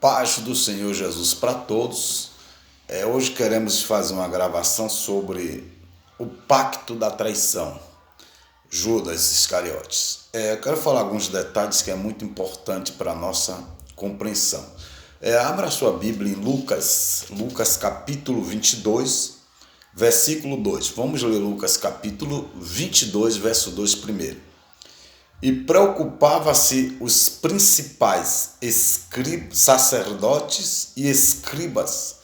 Paz do Senhor Jesus para todos. Hoje queremos fazer uma gravação sobre o pacto da traição, Judas Iscariotes. Eu quero falar alguns detalhes que é muito importante para a nossa compreensão. Abra sua Bíblia em Lucas capítulo 22, versículo 2. Vamos ler Lucas capítulo 22, verso 2 primeiro. E preocupava-se os principais sacerdotes e escribas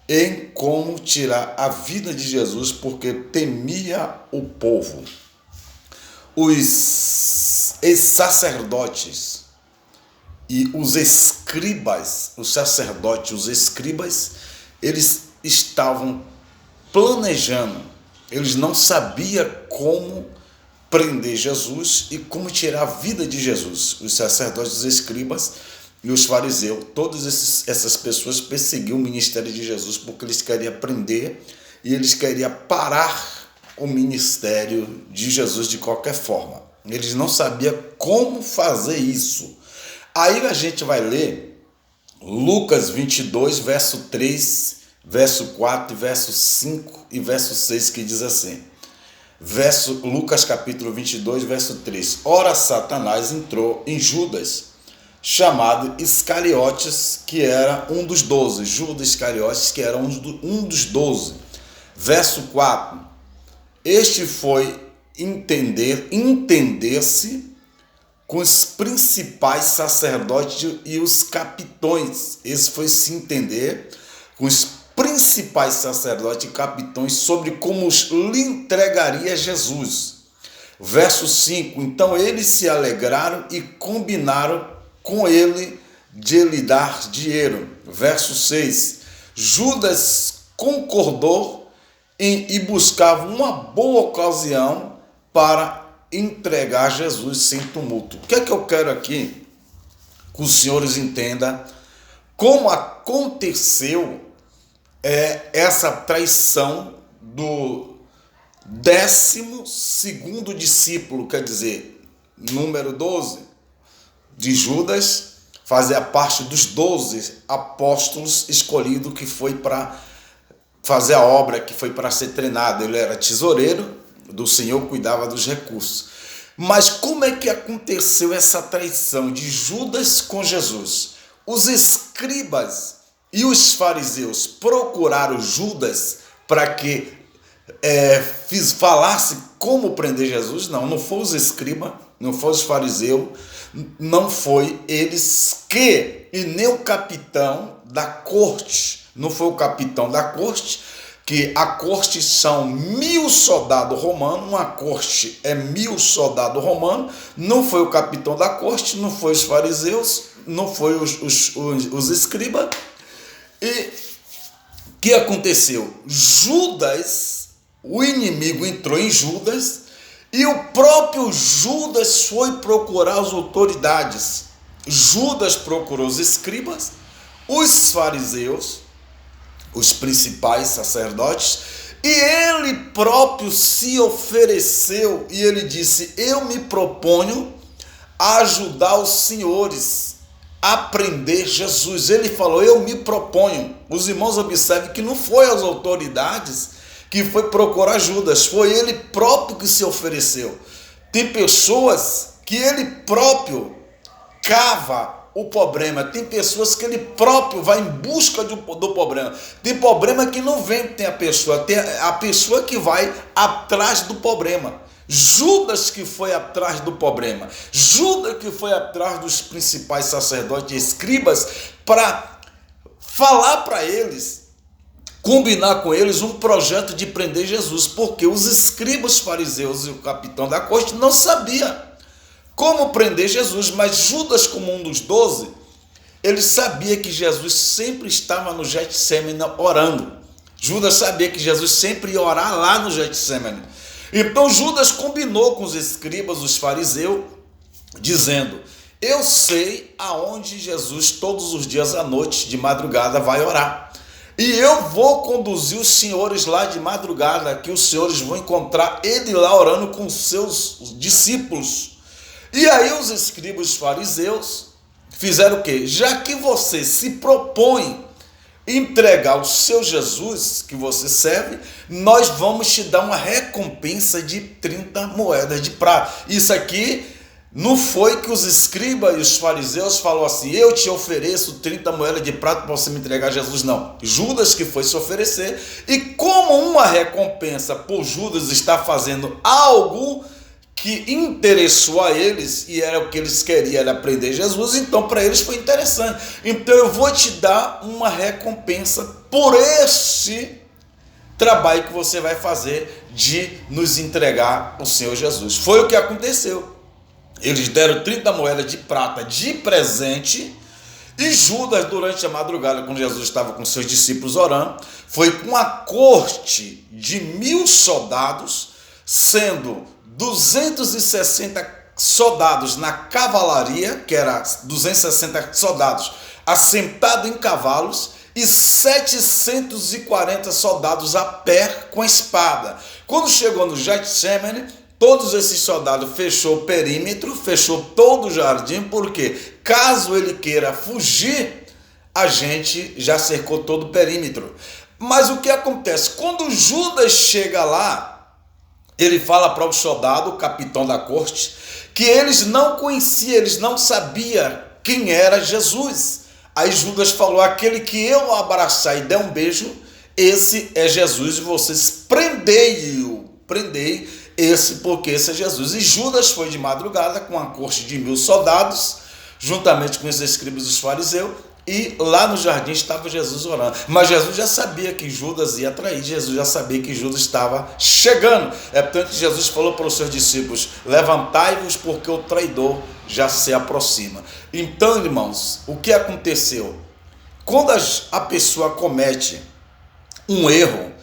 em como tirar a vida de Jesus, porque temia o povo. Os sacerdotes e os escribas, os sacerdotes, os escribas, eles estavam planejando, eles não sabiam como prender Jesus e como tirar a vida de Jesus. Os sacerdotes, os escribas e os fariseus, todas essas pessoas perseguiam o ministério de Jesus porque eles queriam prender e eles queriam parar o ministério de Jesus de qualquer forma. Eles não sabiam como fazer isso. Aí a gente vai ler Lucas 22, verso 3, verso 4, verso 5 e verso 6, que diz assim. Lucas capítulo 22, verso 3. Ora, Satanás entrou em Judas, chamado Iscariotes, que era um dos 12. Judas Iscariotes, que era um dos 12. Verso 4. Este foi entender-se com os principais sacerdotes e os capitões. Esse foi se entender com os principais sacerdotes e capitões sobre como lhe entregaria Jesus. Verso 5. Então eles se alegraram e combinaram com ele de lhe dar dinheiro. Verso 6. Judas concordou e buscava uma boa ocasião para entregar Jesus sem tumulto. O que é que eu quero aqui que os senhores entendam como aconteceu essa traição do 12º discípulo, quer dizer, número 12 de Judas, fazia parte dos 12 apóstolos escolhidos que foi para fazer a obra, que foi para ser treinado. Ele era tesoureiro do Senhor, cuidava dos recursos. Mas como é que aconteceu essa traição de Judas com Jesus? Os escribas e os fariseus procuraram Judas para que falasse como prender Jesus? Não foi os escribas, não foi os fariseus, não foi eles e nem o capitão da corte. Não foi o capitão da corte, que a corte são 1000 soldados romanos, uma corte é 1000 soldados romanos, não foi o capitão da corte, não foi os fariseus, não foi os escribas. E o que aconteceu? Judas, o inimigo entrou em Judas e o próprio Judas foi procurar as autoridades. Judas procurou os escribas, os fariseus, os principais sacerdotes, e ele próprio se ofereceu e ele disse: eu me proponho a ajudar os senhores a prender Jesus. Ele falou: eu me proponho. Os irmãos observem que não foi as autoridades que foi procurar Judas, foi ele próprio que se ofereceu. Tem pessoas que ele próprio cava o problema, tem pessoas que ele próprio vai em busca do problema. Tem problema que não vem, tem a pessoa que vai atrás do problema. Judas que foi atrás do problema, Judas que foi atrás dos principais sacerdotes e escribas para falar para eles, combinar com eles um projeto de prender Jesus, porque os escribas, fariseus e o capitão da corte não sabiam como prender Jesus, mas Judas, como um dos 12, ele sabia que Jesus sempre estava no Getsemane orando. Judas sabia que Jesus sempre ia orar lá no Getsemane. Então Judas combinou com os escribas, os fariseus, dizendo: eu sei aonde Jesus todos os dias à noite, de madrugada, vai orar. E eu vou conduzir os senhores lá de madrugada, que os senhores vão encontrar ele lá orando com seus discípulos. E aí os escribas, os fariseus, fizeram o quê? Já que você se propõe entregar o seu Jesus que você serve, nós vamos te dar uma recompensa de 30 moedas de prata. Isso aqui não foi que os escribas e os fariseus falaram assim: eu te ofereço 30 moedas de prata para você me entregar Jesus. Não, Judas que foi se oferecer, e como uma recompensa por Judas estar fazendo algo que interessou a eles, e era o que eles queriam, era prender Jesus, então para eles foi interessante. Então eu vou te dar uma recompensa por esse trabalho que você vai fazer de nos entregar o Senhor Jesus. Foi o que aconteceu. Eles deram 30 moedas de prata de presente, e Judas, durante a madrugada, quando Jesus estava com seus discípulos orando, foi com a corte de 1000 soldados, sendo 260 soldados na cavalaria, que era 260 soldados assentados em cavalos, e 740 soldados a pé com espada. Quando chegou no Getsemane, todos esses soldados fechou o perímetro, fechou todo o jardim, porque caso ele queira fugir, a gente já cercou todo o perímetro. Mas o que acontece? Quando Judas chega lá, ele fala para o soldado, o capitão da corte, que eles não conheciam, eles não sabiam quem era Jesus. Aí Judas falou: aquele que eu abraçar e der um beijo, esse é Jesus, e vocês prendei esse, porque esse é Jesus. E Judas foi de madrugada com a corte de 1000 soldados, juntamente com os escribas e os fariseus, e lá no jardim estava Jesus orando. Mas Jesus já sabia que Judas ia trair, Jesus já sabia que Judas estava chegando. É portanto que Jesus falou para os seus discípulos: levantai-vos, porque o traidor já se aproxima. Então, irmãos, o que aconteceu? Quando a pessoa comete um erro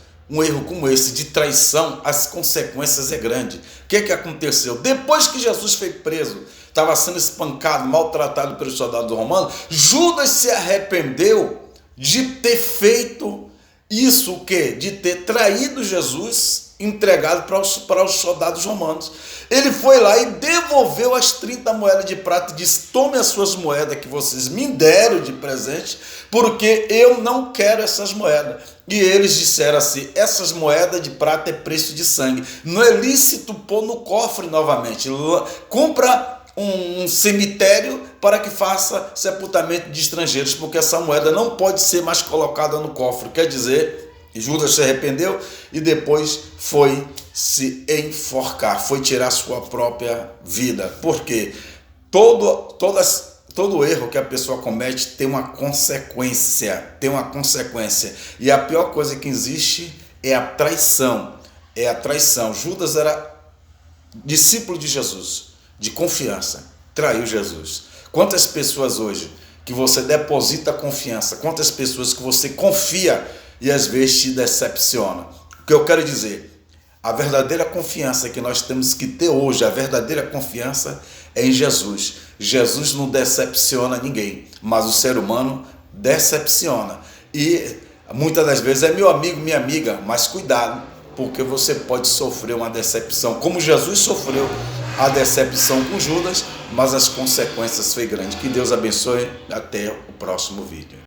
como esse de traição, as consequências é grande. O que aconteceu? Depois que Jesus foi preso, estava sendo espancado, maltratado pelos soldados romanos, Judas se arrependeu de ter feito isso, o quê? De ter traído Jesus, entregado para os soldados romanos. Ele foi lá e devolveu as 30 moedas de prata e disse: tome as suas moedas que vocês me deram de presente, porque eu não quero essas moedas. E eles disseram assim: essas moedas de prata é preço de sangue, não é lícito pôr no cofre novamente. Compra um cemitério para que faça sepultamento de estrangeiros, porque essa moeda não pode ser mais colocada no cofre. Quer dizer, Judas se arrependeu e depois foi se enforcar, foi tirar sua própria vida. Porque todo erro que a pessoa comete tem uma consequência, e a pior coisa que existe é a traição. Judas era discípulo de Jesus, de confiança, traiu Jesus. Quantas pessoas hoje que você deposita confiança, quantas pessoas que você confia e às vezes te decepciona? O que eu quero dizer, a verdadeira confiança que nós temos que ter hoje, a verdadeira confiança é em Jesus. Jesus não decepciona ninguém, mas o ser humano decepciona. E muitas das vezes é meu amigo, minha amiga, mas cuidado, porque você pode sofrer uma decepção, como Jesus sofreu a decepção com Judas, mas as consequências foi grande. Que Deus abençoe, até o próximo vídeo.